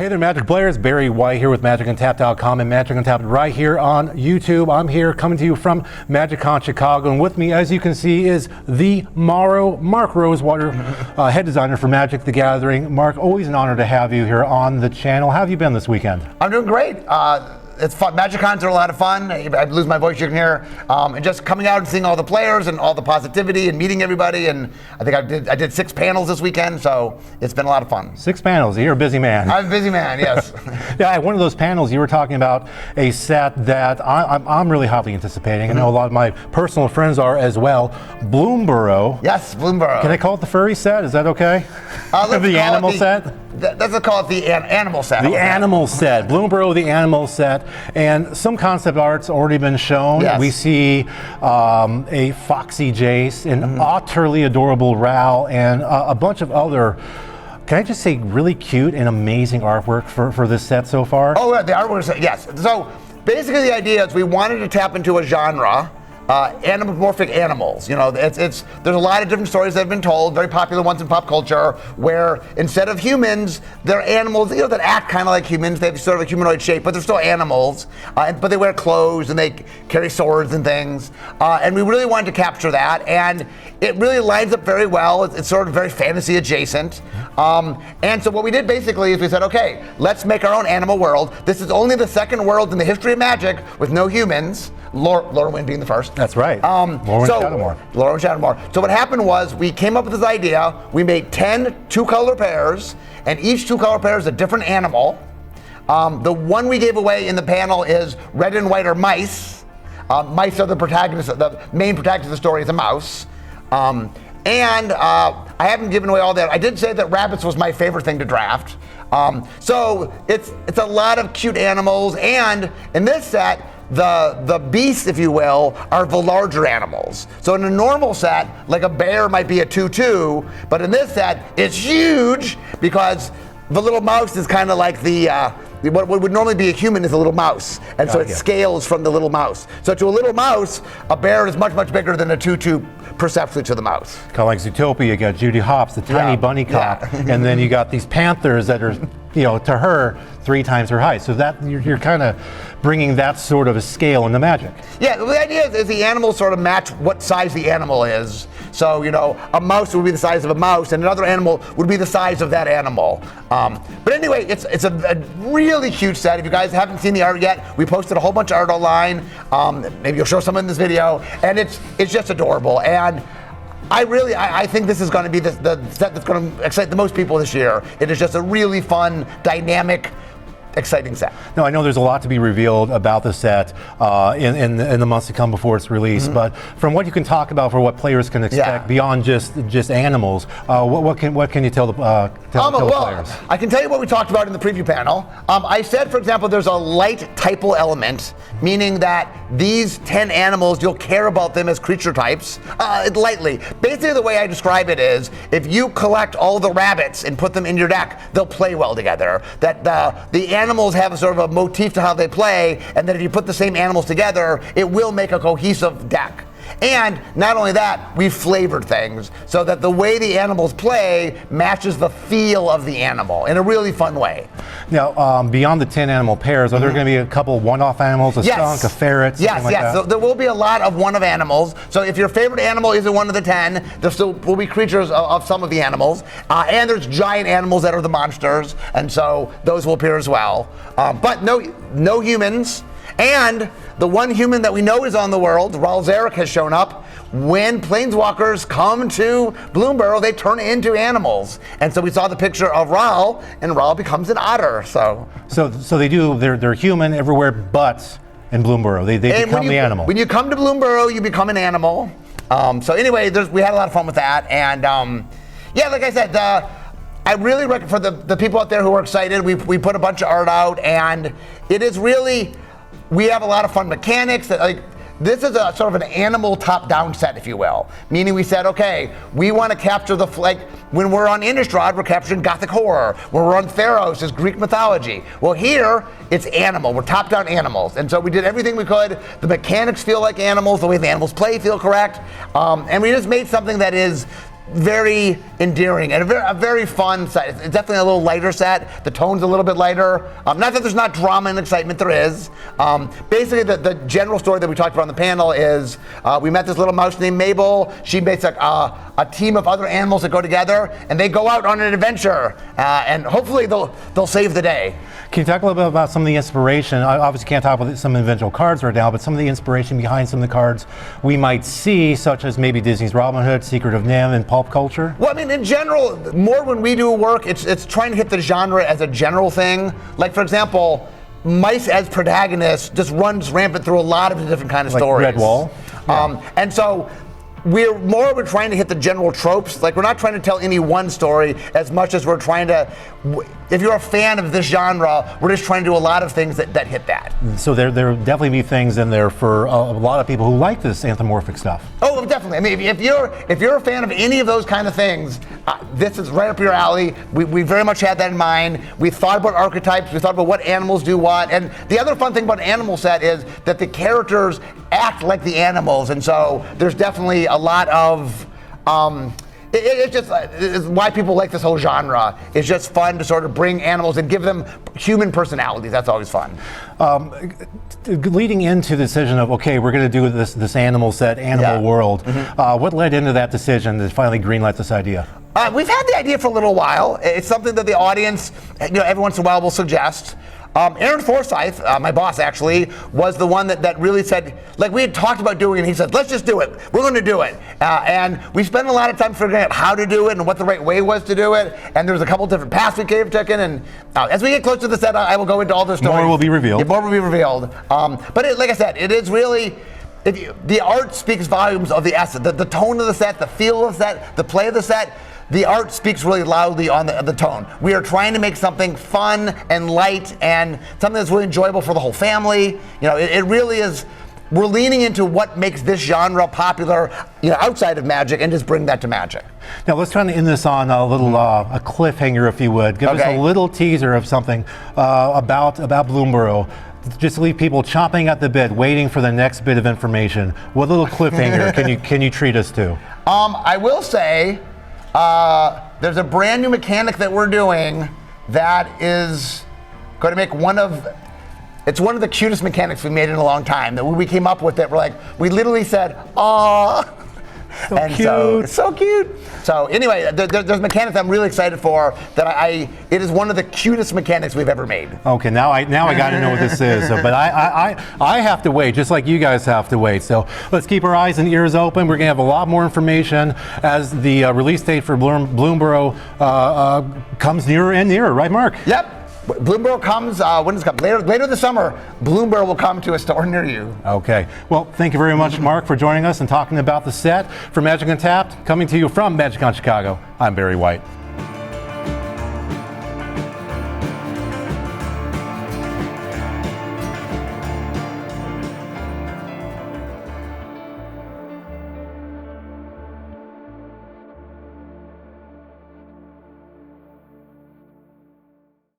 Hey there, Magic players. Barry White here with MagicUntapped.com and Magic Untapped right here on YouTube. I'm here coming to you from MagicCon Chicago, and with me, as you can see, is the Mark Rosewater, head designer for Magic the Gathering. Mark, always an honor to have you here on the channel. How have you been this weekend? I'm doing great. It's fun. MagicCons are a lot of fun. I lose my voice, you can hear. And just coming out and seeing all the players and all the positivity and meeting everybody. And I think I did 6 panels this weekend, so it's been a lot of fun. 6 panels. You're a busy man. I'm a busy man, yes. Yeah, at one of those panels, you were talking about a set that I'm really hotly anticipating. I know a lot of my personal friends are as well. Bloomburrow. Yes, Bloomburrow. Can I call it the furry set? Is that okay? The animal set? Let's call it the animal set. The animal set. Bloomburrow, the animal set. And some concept art's already been shown. Yes. We see a foxy Jace, an utterly adorable Ral, and a bunch of other, can I just say, really cute and amazing artwork for this set so far? Oh, yeah, the artwork, yes. So basically the idea is we wanted to tap into a genre. Anamorphic animals. You know, there's a lot of different stories that have been told, very popular ones in pop culture, where instead of humans, they're animals, you know, that act kind of like humans. They have sort of a humanoid shape, but they're still animals. But they wear clothes and they carry swords and things. And we really wanted to capture that, and it really lines up very well. It's sort of very fantasy adjacent. And so what we did basically is we said, okay, let's make our own animal world. This is only the second world in the history of Magic with no humans. Lorwyn being the first. That's right. Lorwyn Shadowmoor. So what happened was we came up with this idea. We made 10 2-color pairs, and each 2-color pair is a different animal. The one we gave away in the panel is red and white are mice. Mice are the protagonist. The main protagonist of the story is a mouse. And I haven't given away all that. I did say that rabbits was my favorite thing to draft. So it's a lot of cute animals, and in this set, the beasts, if you will, are the larger animals. So in a normal set, like a bear might be a 2/2, but in this set, it's huge because the little mouse is kind of like what would normally be a human is a little mouse, and so it scales from the little mouse. So to a little mouse, a bear is much better than a 2/2 perceptually to the mouse. Kind of like Zootopia, you got Judy Hopps, the tiny bunny cop, and then you got these panthers that are, you know, to her 3 times her height. So that you're kind of bringing that sort of a scale into Magic. Yeah, the idea is the animals sort of match what size the animal is. So, you know, a mouse would be the size of a mouse, and another animal would be the size of that animal. But anyway, it's a really huge set. If you guys haven't seen the art yet, we posted a whole bunch of art online. Maybe you'll show some in this video, and it's just adorable. And I think this is going to be the set that's going to excite the most people this year. It is just a really fun, dynamic, exciting set. No, I know there's a lot to be revealed about the set in the months to come before it's released, but from what you can talk about for what players can expect beyond just animals, what can you tell the players? I can tell you what we talked about in the preview panel. I said, for example, there's a light typal element, meaning that these 10 animals, you'll care about them as creature types lightly. Basically, the way I describe it is, if you collect all the rabbits and put them in your deck, they'll play well together. That the animals have a sort of a motif to how they play, and that if you put the same animals together, it will make a cohesive deck. And not only that, we flavored things so that the way the animals play matches the feel of the animal in a really fun way. Now, beyond the 10 animal pairs, are there going to be a couple one-off animals, a skunk, a ferret, something like that? So there will be a lot of one-of animals. So if your favorite animal isn't one of the 10, there still will be creatures of some of the animals. And there's giant animals that are the monsters, and so those will appear as well. But no humans. And the one human that we know is on the world, Ral Zarek, has shown up. When planeswalkers come to Bloomburrow, they turn into animals. And so we saw the picture of Ral, and Ral becomes an otter. So they do, they're human everywhere but in Bloomburrow. They become the animal. When you come to Bloomburrow, you become an animal. So anyway, we had a lot of fun with that. And yeah, like I said, I really recommend for the people out there who are excited, we put a bunch of art out, and it is really, we have a lot of fun mechanics. This is a sort of an animal top-down set, if you will. Meaning we said, okay, we want to capture when we're on Innistrad, we're capturing Gothic horror. When we're on Theros, it's Greek mythology. Well, here, it's animal. We're top-down animals. And so we did everything we could. The mechanics feel like animals. The way the animals play feel correct. And we just made something that is very endearing and a very fun set. It's definitely a little lighter set. The tone's a little bit lighter. Not that there's not drama and excitement, there is. Basically, the general story that we talked about on the panel is we met this little mouse named Mabel. She makes a team of other animals that go together, and they go out on an adventure, and hopefully they'll save the day. Can you talk a little bit about some of the inspiration? I obviously can't talk about some individual cards right now, but some of the inspiration behind some of the cards we might see, such as maybe Disney's Robin Hood, Secret of Nim, and pulp culture? Well, I mean, in general, more when we do work, it's trying to hit the genre as a general thing. Like, for example, mice as protagonists just runs rampant through a lot of different kind of like stories. Red Wall. And so we're trying to hit the general tropes. Like, we're not trying to tell any one story as much as we're trying to, if you're a fan of this genre, we're just trying to do a lot of things that hit that. So there definitely be things in there for a lot of people who like this anthropomorphic stuff. Oh, definitely. I mean, if you're a fan of any of those kind of things, this is right up your alley. We very much had that in mind. We thought about archetypes. We thought about what animals do what. And the other fun thing about an animal set is that the characters act like the animals, and so there's definitely a lot of it's why people like this whole genre. It's just fun to sort of bring animals and give them human personalities. That's always fun. Leading into the decision of, okay, we're going to do this animal set, animal world, what led into that decision to finally greenlight this idea? We've had the idea for a little while. It's something that the audience, every once in a while will suggest. Aaron Forsyth, my boss actually, was the one that really said, like, we had talked about doing it, and he said, let's just do it. We're going to do it. And we spent a lot of time figuring out how to do it and what the right way was to do it. And there's a couple different paths we could have taken. And as we get closer to the set, I will go into all the stories. More will be revealed. Yeah, more will be revealed. But like I said, it is really, the art speaks volumes of the essence, the tone of the set, the feel of the set, the play of the set. The art speaks really loudly on the tone. We are trying to make something fun and light and something that's really enjoyable for the whole family. It really is. We're leaning into what makes this genre popular, outside of Magic, and just bring that to Magic. Now let's try to end this on a little a cliffhanger, if you would. Give us a little teaser of something about Bloomburrow. Just leave people chomping at the bit, waiting for the next bit of information. What little cliffhanger can you treat us to? I will say. There's a brand new mechanic that we're doing that is going to make it's one of the cutest mechanics we made in a long time. That when we came up with it, we literally said, "Aw." So and cute. So it's so cute. So anyway, there's mechanics I'm really excited for. It is one of the cutest mechanics we've ever made. Okay, now I got to know what this is. So, but I have to wait, just like you guys have to wait. So let's keep our eyes and ears open. We're gonna have a lot more information as the release date for Bloomburrow comes nearer and nearer. Right, Mark? Yep. Bloomburrow comes, when does it come? Later this summer, Bloomburrow will come to a store near you. Okay. Well, thank you very much, Mark, for joining us and talking about the set. For Magic Untapped, coming to you from MagicCon Chicago, I'm Barry White.